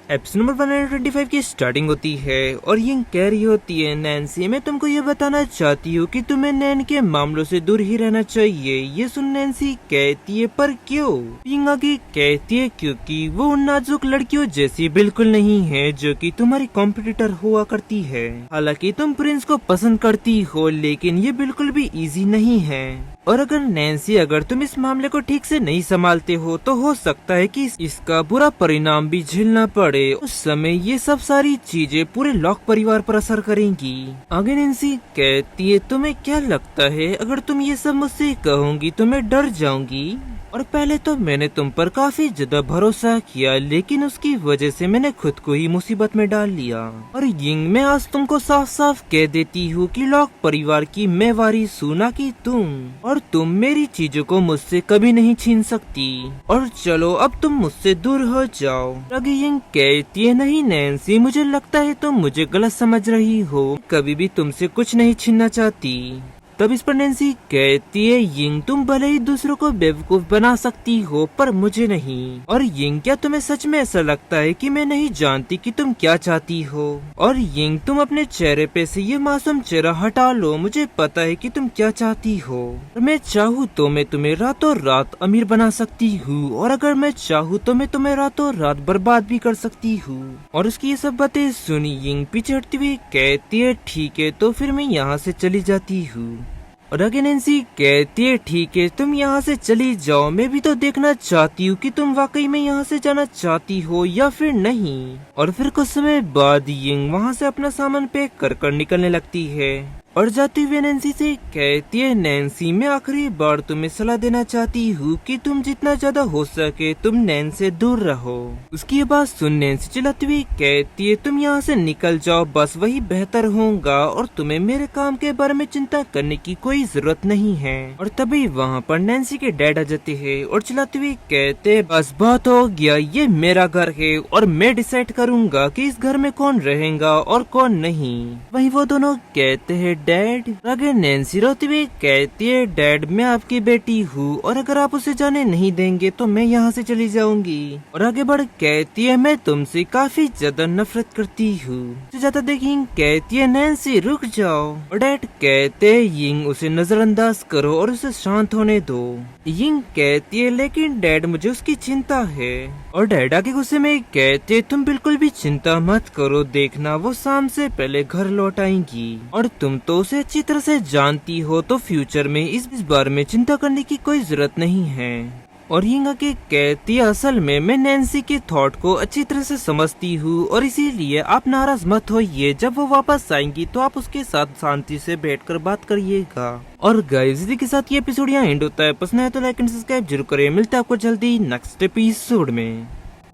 Episode number 125 की starting होती है और यिंग कह रही होती है, नैन्सी मैं तुमको ये बताना चाहती हूँ कि तुम्हें नैन के मामलों से दूर ही रहना चाहिए। ये सुन नैन्सी कहती है पर क्यों? यिंग आगे कहती है क्योंकि वो उन नाजुक लड़कियों जैसी बिल्कुल नहीं है जो कि तुम्हारी कॉम्पिटिटर हुआ करती है। हालांकि तुम प्रिंस को पसंद करती हो लेकिन ये बिल्कुल भी इजी नहीं है। और अगर नैन्सी अगर तुम इस मामले को ठीक से नहीं संभालते हो तो हो सकता है कि इसका बुरा परिणाम भी झेलना पड़े। उस समय ये सब सारी चीजें पूरे लॉक परिवार पर असर करेंगी। आगे नैन्सी कहती है, तुम्हें क्या लगता है अगर तुम ये सब मुझसे कहोगी तो मैं डर जाऊंगी? और पहले तो मैंने तुम पर काफी ज्यादा भरोसा किया लेकिन उसकी वजह से मैंने खुद को ही मुसीबत में डाल लिया। और यिंग मैं आज तुमको साफ साफ कह देती हूँ कि लॉक परिवार की मैं वारिस हूँ ना कि तुम। और तुम मेरी चीजों को मुझसे कभी नहीं छीन सकती। और चलो अब तुम मुझसे दूर हो जाओ। आगे यिंग कहती है, नहीं नैन्सी मुझे लगता है तुम मुझे गलत समझ रही हो, कभी भी तुमसे कुछ नहीं छीनना चाहती। तब इस पर नैन्सी कहती है, यिंग तुम भले ही दूसरों को बेवकूफ बना सकती हो पर मुझे नहीं। और यिंग क्या तुम्हें सच में ऐसा लगता है कि मैं नहीं जानती कि तुम क्या चाहती हो? और यिंग तुम अपने चेहरे पे से ये मासूम चेहरा हटा लो, मुझे पता है कि तुम क्या चाहती हो। और मैं चाहूँ तो मैं तुम्हें रातों रात अमीर बना सकती हूँ और अगर मैं चाहूँ तो मैं तुम्हें रातों रात बर्बाद भी कर सकती हूँ। और उसकी ये सब बातें सुनी यिंग पीछे हटती हुई कहती है, ठीक है तो फिर मैं यहाँ से चली जाती हूँ। और आगे नैन्सी कहती है, ठीक है तुम यहाँ से चली जाओ, मैं भी तो देखना चाहती हूँ कि तुम वाकई में यहाँ से जाना चाहती हो या फिर नहीं। और फिर कुछ समय बाद यिंग वहाँ से अपना सामान पैक कर निकलने लगती है और जाती हुई नैन्सी से कहती है, नैन्सी मैं आखिरी बार तुम्हें सलाह देना चाहती हूँ कि तुम जितना ज्यादा हो सके तुम नैन से दूर रहो। उसकी ये बात सुन नैन्सी चिल्लाती हुई कहती है, तुम यहाँ से निकल जाओ, बस वही बेहतर होगा और तुम्हें मेरे काम के बारे में चिंता करने की कोई जरूरत नहीं है। और तभी वहाँ पर नैन्सी के डैड आ जाते हैं और चिल्लाती हुई कहते हैं, बस बहुत हो गया, ये मेरा घर है और मैं डिसाइड करूँगा कि इस घर में कौन रहेगा और कौन नहीं। वही वो दोनों कहते हैं, डैड। आगे नैन्सी रोती हुई कहती है, डैड मैं आपकी बेटी हूँ और अगर आप उसे जाने नहीं देंगे तो मैं यहाँ से चली जाऊंगी। और आगे बढ़ कहती है, मैं तुमसे काफी ज्यादा नफरत करती हूँ। ज्यादा देख यिंग कहती है, नैन्सी रुक जाओ। और डैड कहते हैं, यिंग उसे नजरअंदाज करो और उसे शांत होने दो। यिंग कहती है, लेकिन डैड मुझे उसकी चिंता है। और डैड आगे गुस्से में कहते, तुम बिल्कुल भी चिंता मत करो, देखना वो शाम से पहले घर लौट आएंगी और तुम तो उसे अच्छी तरह से जानती हो तो फ्यूचर में इस बारे में चिंता करने की कोई जरूरत नहीं है। और यिंग आगे कहती है, असल में मैं नैन्सी के थॉट को अच्छी तरह से समझती हूँ और इसीलिए आप नाराज मत होइए, जब वो वापस आएंगी तो आप उसके साथ शांति से बैठकर बात करिएगा। और गाइस इसी के साथ ये एपिसोड यहाँ एंड होता है। पसंद है तो लाइक एंड सब्सक्राइब जरूर करें। मिलता है आपको जल्दी नेक्स्ट एपिसोड में।